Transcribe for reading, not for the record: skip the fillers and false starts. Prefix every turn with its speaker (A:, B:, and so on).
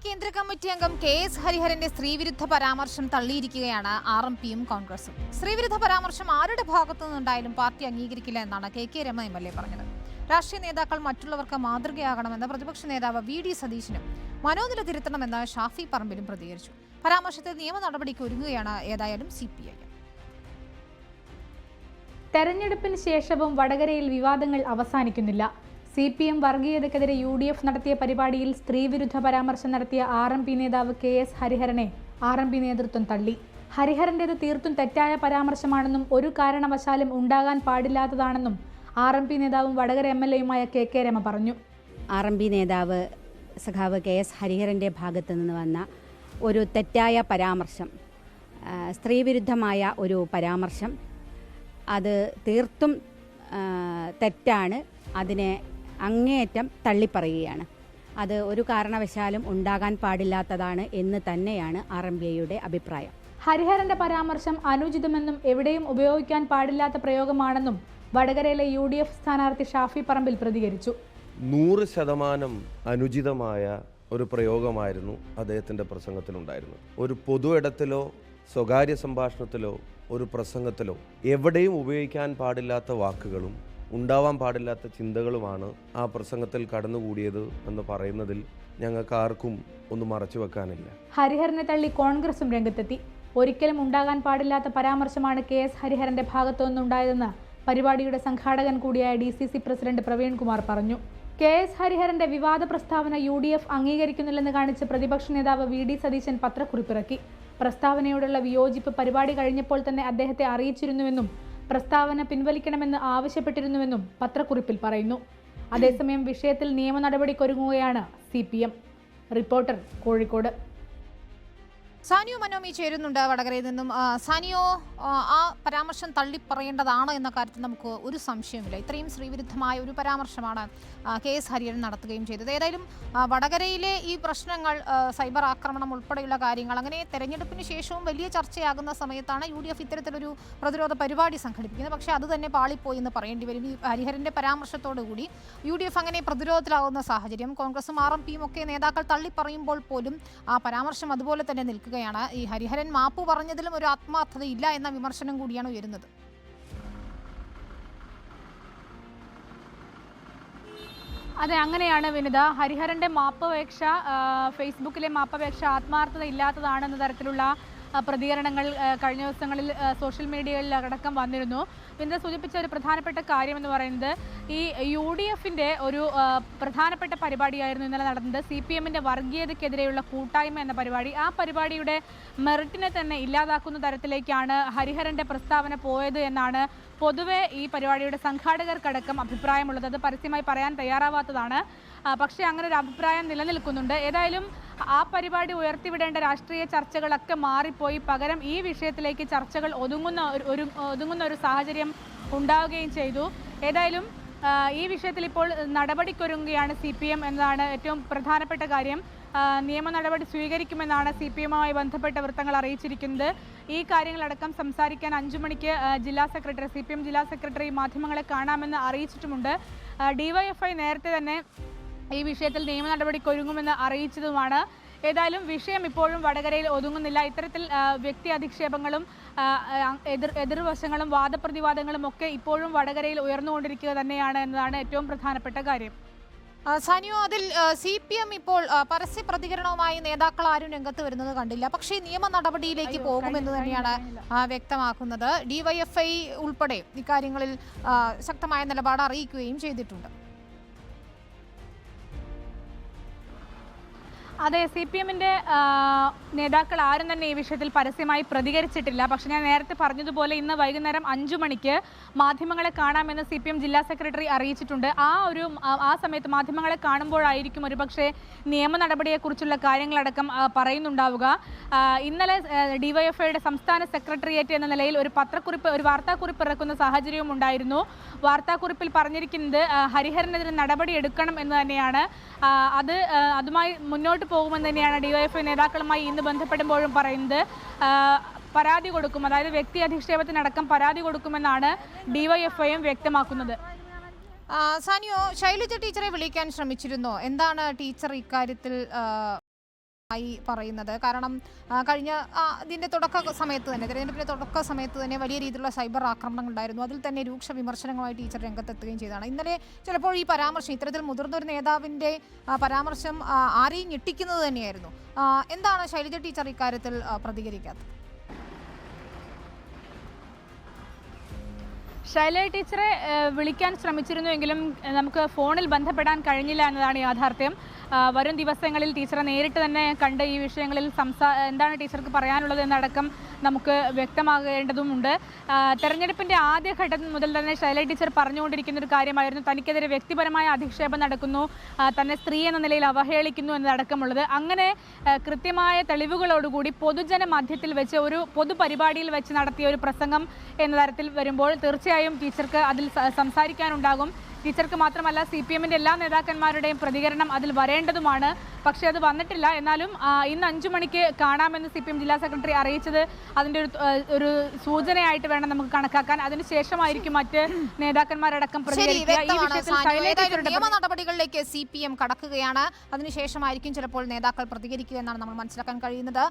A: കേന്ദ്ര കമ്മിറ്റി അംഗം കെ.എസ്. ഹരിഹരന്റെ സ്ത്രീവിരുദ്ധ പരാമർശം തള്ളിയിരിക്കുകയാണ് ആർ.എം.പിയും കോൺഗ്രസും. സ്ത്രീവിരുദ്ധ പരാമർശം ആരുടെ ഭാഗത്തു നിന്നുണ്ടായാലും പാർട്ടി അംഗീകരിക്കില്ല എന്നാണ് കെ രമ എം.എൽ.എ പറഞ്ഞത്. രാഷ്ട്രീയ നേതാക്കൾ മറ്റുള്ളവർക്ക് മാതൃകയാകണമെന്ന് പ്രതിപക്ഷ നേതാവ് വി.ഡി. സതീശനും മനോനില തിരുത്തണമെന്ന് ഷാഫി പറമ്പിലും പ്രതികരിച്ചു. പരാമർശത്തിൽ നിയമ നടപടിക്ക് ഒരുങ്ങുകയാണ് ഏതായാലും CPI.
B: തെരഞ്ഞെടുപ്പിന് ശേഷവും വടകരയിൽ വിവാദങ്ങൾ അവസാനിക്കുന്നില്ല. CPM വർഗീയതയ്ക്കെതിരെ UDF നടത്തിയ പരിപാടിയിൽ സ്ത്രീവിരുദ്ധ പരാമർശം നടത്തിയ ആർ.എം.പി നേതാവ് കെ.എസ്. ഹരിഹരനെ ആർ.എം.പി നേതൃത്വം തള്ളി. ഹരിഹരന്റേത് തീർത്തും തെറ്റായ പരാമർശമാണെന്നും ഒരു കാരണവശാലും ഉണ്ടാകാൻ പാടില്ലാത്തതാണെന്നും ആർ.എം.പി നേതാവും വടകര MLA-യുമായ കെ രമ പറഞ്ഞു.
C: ആർ.എം.പി നേതാവ് സഖാവ് കെ.എസ്. ഹരിഹരൻ്റെ ഭാഗത്തു നിന്ന് വന്ന ഒരു തെറ്റായ പരാമർശം, സ്ത്രീവിരുദ്ധമായ ഒരു പരാമർശം, അത് തീർത്തും തെറ്റാണ്. അതിനെ അങ്ങേയറ്റം തള്ളിപ്പറയുകയാണ്. അത് ഒരു കാരണവശാലും ഉണ്ടാകാൻ പാടില്ലാത്തതാണ് എന്ന് തന്നെയാണ് ആർ.എം.പിയുടെ അഭിപ്രായം.
B: ഹരിഹരന്റെ പരാമർശം അനുചിതമെന്നും എവിടെയും ഉപയോഗിക്കാൻ പാടില്ലാത്ത പ്രയോഗമാണെന്നും വടകരയിലെ UDF സ്ഥാനാർത്ഥി ഷാഫി പറമ്പിൽ പ്രതികരിച്ചു.
D: 100% അനുചിതമായ ഒരു പ്രയോഗമായിരുന്നു അദ്ദേഹത്തിൻ്റെ പ്രസംഗത്തിലുണ്ടായിരുന്നത്. ഒരു പൊതു ഇടത്തിലോ സ്വകാര്യ സംഭാഷണത്തിലോ ഒരു പ്രസംഗത്തിലോ എവിടെയും ഉപയോഗിക്കാൻ പാടില്ലാത്ത വാക്കുകളും ഉണ്ടാവാൻ പാടില്ലാത്ത ചിന്തകളുമാണ് ആ പ്രസംഗത്തിൽ കടന്നുകൂടിയത് എന്ന് പറയുന്നതിൽ ഞങ്ങൾക്ക് ആർക്കും ഒന്നും മറച്ചു വെക്കാനില്ല.
B: ഹരിഹരനെ തള്ളി കോൺഗ്രസും രംഗത്തെത്തി. ഒരിക്കലും ഉണ്ടാകാൻ പാടില്ലാത്ത പരാമർശമാണ് കെ.എസ്. ഹരിഹരന്റെ ഭാഗത്തു നിന്നുണ്ടായതെന്ന് പരിപാടിയുടെ സംഘാടകൻ കൂടിയായ DCC പ്രസിഡന്റ് പ്രവീൺ കുമാർ പറഞ്ഞു. കെ.എസ്. ഹരിഹരന്റെ വിവാദ പ്രസ്താവന UDF അംഗീകരിക്കുന്നില്ലെന്ന് കാണിച്ച് പ്രതിപക്ഷ നേതാവ് വി.ഡി. സതീശൻ പത്രക്കുറിപ്പിറക്കി. പ്രസ്താവനയോടുള്ള വിയോജിപ്പ് പരിപാടി കഴിഞ്ഞപ്പോൾ തന്നെ അദ്ദേഹത്തെ അറിയിച്ചിരുന്നുവെന്നും പ്രസ്താവന പിൻവലിക്കണമെന്ന് ആവശ്യപ്പെട്ടിരുന്നുവെന്നും പത്രക്കുറിപ്പിൽ പറയുന്നു. അതേസമയം വിഷയത്തിൽ നിയമ നടപടിക്കൊരുങ്ങുകയാണ് CPM. റിപ്പോർട്ടർ, കോഴിക്കോട്.
A: സാനിയോ മനോമി ചേരുന്നുണ്ട് വടകരയിൽ നിന്നും. സാനിയോ, ആ പരാമർശം തള്ളിപ്പറയേണ്ടതാണ് എന്ന കാര്യത്തിൽ നമുക്ക് ഒരു സംശയമില്ല. ഇത്രയും സ്ത്രീവിരുദ്ധമായ ഒരു പരാമർശമാണ് കെ.എസ്. ഹരിഹരൻ നടത്തുകയും ചെയ്തത്. ഏതായാലും വടകരയിലെ ഈ പ്രശ്നങ്ങൾ, സൈബർ ആക്രമണം ഉൾപ്പെടെയുള്ള കാര്യങ്ങൾ, അങ്ങനെ തെരഞ്ഞെടുപ്പിന് ശേഷവും വലിയ ചർച്ചയാകുന്ന സമയത്താണ് UDF ഇത്തരത്തിലൊരു പ്രതിരോധ പരിപാടി സംഘടിപ്പിക്കുന്നത്. പക്ഷേ അത് തന്നെ പാളിപ്പോയി എന്ന് പറയേണ്ടി വരും. ഈ ഹരിഹരന്റെ പരാമർശത്തോടുകൂടി UDF അങ്ങനെ പ്രതിരോധത്തിലാവുന്ന സാഹചര്യം. കോൺഗ്രസും ആർ.എം.പിയും ഒക്കെ നേതാക്കൾ തള്ളിപ്പറയുമ്പോൾ പോലും ആ പരാമർശം അതുപോലെ തന്നെ നിൽക്കുകയാണ്. ഈ ഹരിഹരൻ മാപ്പ് പറഞ്ഞതിലും ഒരു ആത്മാർത്ഥതയില്ല എന്ന വിമർശനം കൂടിയാണ് ഉയരുന്നത്.
B: അതെ, അങ്ങനെയാണ് വിനിത. ഹരിഹരന്റെ മാപ്പപേക്ഷ, ഫേസ്ബുക്കിലെ മാപ്പപേക്ഷ ആത്മാർത്ഥത ഇല്ലാത്തതാണെന്ന തരത്തിലുള്ള പ്രതികരണങ്ങൾ കഴിഞ്ഞ ദിവസങ്ങളിൽ സോഷ്യൽ മീഡിയകളിൽ അടക്കം വന്നിരുന്നു. വിനിത സൂചിപ്പിച്ച ഒരു പ്രധാനപ്പെട്ട കാര്യമെന്ന് പറയുന്നത്, ഈ UDF-ന്റെ ഒരു പ്രധാനപ്പെട്ട പരിപാടിയായിരുന്നു ഇന്നലെ നടന്നത്. CPM-ന്റെ വർഗീയതയ്ക്കെതിരെയുള്ള കൂട്ടായ്മ എന്ന പരിപാടി. ആ പരിപാടിയുടെ മെറിറ്റിനെ തന്നെ ഇല്ലാതാക്കുന്ന തരത്തിലേക്കാണ് ഹരിഹരന്റെ പ്രസ്താവന പോയത് എന്നാണ് പൊതുവെ ഈ പരിപാടിയുടെ സംഘാടകർക്കടക്കം അഭിപ്രായമുള്ളത്. അത് പരസ്യമായി പറയാൻ തയ്യാറാവാത്തതാണ്. പക്ഷേ അങ്ങനെ ഒരു അഭിപ്രായം നിലനിൽക്കുന്നുണ്ട്. ഏതായാലും ആ പരിപാടി ഉയർത്തിവിടേണ്ട രാഷ്ട്രീയ ചർച്ചകളൊക്കെ മാറിപ്പോയി പകരം ഈ വിഷയത്തിലേക്ക് ചർച്ചകൾ ഒതുങ്ങുന്ന ഒരു സാഹചര്യം ഉണ്ടാവുകയും ചെയ്തു. ഏതായാലും ഈ വിഷയത്തിൽ ഇപ്പോൾ നടപടിക്കൊരുങ്ങുകയാണ് CPM എന്നതാണ് ഏറ്റവും പ്രധാനപ്പെട്ട കാര്യം. നിയമ നടപടി സ്വീകരിക്കുമെന്നാണ് CPM-മായി ബന്ധപ്പെട്ട വൃത്തങ്ങൾ അറിയിച്ചിരിക്കുന്നത്. ഈ കാര്യങ്ങളടക്കം സംസാരിക്കാൻ 5 മണിക്ക് CPM ജില്ലാ സെക്രട്ടറി മാധ്യമങ്ങളെ കാണാമെന്ന് അറിയിച്ചിട്ടുമുണ്ട്. DYFI നേരത്തെ തന്നെ ഈ വിഷയത്തിൽ നിയമ നടപടിക്കൊരുങ്ങുമെന്ന് അറിയിച്ചതുമാണ്. ഏതായാലും വിഷയം ഇപ്പോഴും വടകരയിൽ ഒതുങ്ങുന്നില്ല. ഇത്തരത്തിൽ വ്യക്തി അധിക്ഷേപങ്ങളും എതിർവശങ്ങളും വാദപ്രതിവാദങ്ങളും ഒക്കെ ഇപ്പോഴും വടകരയിൽ ഉയർന്നുകൊണ്ടിരിക്കുക തന്നെയാണ് എന്നതാണ് ഏറ്റവും പ്രധാനപ്പെട്ട കാര്യം.
A: സാനിയോ, അതിൽ CPM ഇപ്പോൾ പരസ്യ പ്രതികരണവുമായി നേതാക്കൾ ആരും രംഗത്ത് വരുന്നത് കണ്ടില്ല. പക്ഷേ നിയമ നടപടിയിലേക്ക് പോകുമെന്ന് തന്നെയാണ് വ്യക്തമാക്കുന്നത്. DYFI ഉൾപ്പെടെ ഇക്കാര്യങ്ങളിൽ ശക്തമായ നിലപാട് അറിയിക്കുകയും ചെയ്തിട്ടുണ്ട്.
B: അതെ, CPM-ന്റെ നേതാക്കൾ ആരും തന്നെ ഈ വിഷയത്തിൽ പരസ്യമായി പ്രതികരിച്ചിട്ടില്ല. പക്ഷേ ഞാൻ നേരത്തെ പറഞ്ഞതുപോലെ ഇന്ന് വൈകുന്നേരം 5 മണിക്ക് മാധ്യമങ്ങളെ കാണാമെന്ന് CPM ജില്ലാ സെക്രട്ടറി അറിയിച്ചിട്ടുണ്ട്. ആ സമയത്ത് മാധ്യമങ്ങളെ കാണുമ്പോഴായിരിക്കും ഒരുപക്ഷെ നിയമ നടപടിയെക്കുറിച്ചുള്ള കാര്യങ്ങളടക്കം പറയുന്നുണ്ടാവുക. ഇന്നലെ DYFIയുടെ സംസ്ഥാന സെക്രട്ടേറിയറ്റ് എന്ന നിലയിൽ ഒരു വാർത്താക്കുറിപ്പ് ഇറക്കുന്ന സാഹചര്യവും ഉണ്ടായിരുന്നു. വാർത്താക്കുറിപ്പിൽ പറഞ്ഞിരിക്കുന്നത് ഹരിഹരനെതിരെ നടപടി എടുക്കണം എന്ന് തന്നെയാണ്. അതുമായി മുന്നോട്ട് പോകുമെന്ന് തന്നെയാണ് DYFI നേതാക്കളുമായി ഇന്ന് ബന്ധപ്പെടുമ്പോഴും പറയുന്നത്. പരാതി കൊടുക്കും, അതായത് വ്യക്തി അധിക്ഷേപത്തിനടക്കം പരാതി കൊടുക്കുമെന്നാണ് DYFIയും വ്യക്തമാക്കുന്നത്.
A: സാനിയോ, ശൈലജ ടീച്ചറെ വിളിക്കാൻ ശ്രമിച്ചിരുന്നോ? എന്താണ് ടീച്ചർ ഇക്കാര്യത്തിൽ ആയി പറയുന്നത്. കാരണം കഴിഞ്ഞ ഇതിൻ്റെ തുടക്ക സമയത്ത് തന്നെ, തിരഞ്ഞെടുപ്പിൻ്റെ തുടക്ക സമയത്ത് തന്നെ വലിയ രീതിയിലുള്ള സൈബർ ആക്രമണങ്ങൾ ഉണ്ടായിരുന്നു. അതിൽ തന്നെ രൂക്ഷ വിമർശനങ്ങളുമായി ടീച്ചർ രംഗത്തെത്തുകയും ചെയ്തതാണ്. ഇന്നലെ ചിലപ്പോൾ ഈ പരാമർശം, ഇത്തരത്തിൽ മുതിർന്ന ഒരു നേതാവിൻ്റെ പരാമർശം ആരെയും ഞെട്ടിക്കുന്നത് തന്നെയായിരുന്നു. എന്താണ് ശൈലജ ടീച്ചർ ഇക്കാര്യത്തിൽ പ്രതികരിക്കാത്തത്?
B: ശൈലജ ടീച്ചറെ വിളിക്കാൻ ശ്രമിച്ചിരുന്നുവെങ്കിലും നമുക്ക് ഫോണിൽ ബന്ധപ്പെടാൻ കഴിഞ്ഞില്ല എന്നതാണ് യാഥാർത്ഥ്യം. വരും ദിവസങ്ങളിൽ ടീച്ചറെ നേരിട്ട് തന്നെ കണ്ട് ഈ വിഷയങ്ങളിൽ എന്താണ് ടീച്ചർക്ക് പറയാനുള്ളത് എന്നടക്കം നമുക്ക് വ്യക്തമാകേണ്ടതുമുണ്ട്. തെരഞ്ഞെടുപ്പിൻ്റെ ആദ്യഘട്ടം മുതൽ തന്നെ ശൈലജ ടീച്ചർ പറഞ്ഞുകൊണ്ടിരിക്കുന്ന ഒരു കാര്യമായിരുന്നു തനിക്കെതിരെ വ്യക്തിപരമായ അധിക്ഷേപം നടക്കുന്നു, തന്നെ സ്ത്രീ എന്ന നിലയിൽ അവഹേളിക്കുന്നു എന്നതടക്കമുള്ളത്. അങ്ങനെ കൃത്യമായ തെളിവുകളോടുകൂടി പൊതുജന മധ്യത്തിൽ വെച്ച് ഒരു പൊതുപരിപാടിയിൽ വെച്ച് നടത്തിയ ഒരു പ്രസംഗം എന്ന തരത്തിൽ വരുമ്പോൾ തീർച്ചയായും ടീച്ചർക്ക് അതിൽ സംസാരിക്കാനുണ്ടാകും. ടീച്ചർക്ക് മാത്രമല്ല CPM-ന്റെ എല്ലാ നേതാക്കന്മാരുടെയും പ്രതികരണം അതിൽ വരേണ്ടതുമാണ്. പക്ഷേ അത് വന്നിട്ടില്ല. എന്നാലും ഇന്ന് 5 മണിക്ക് കാണാമെന്ന് CPM ജില്ലാ സെക്രട്ടറി അറിയിച്ചത് അതിൻ്റെ ഒരു സൂചനയായിട്ട് വേണം നമുക്ക് കണക്കാക്കാൻ. അതിനുശേഷമായിരിക്കും മറ്റ് നേതാക്കന്മാരടക്കം പ്രതികരിക്കുക. ഈ വിഷയത്തിൽ
A: നിയമ നടപടികളിലേക്ക് CPM കടക്കുകയാണ്. അതിനുശേഷമായിരിക്കും ചിലപ്പോൾ നേതാക്കൾ പ്രതികരിക്കുക എന്നാണ് നമ്മൾ മനസ്സിലാക്കാൻ കഴിയുന്നത്.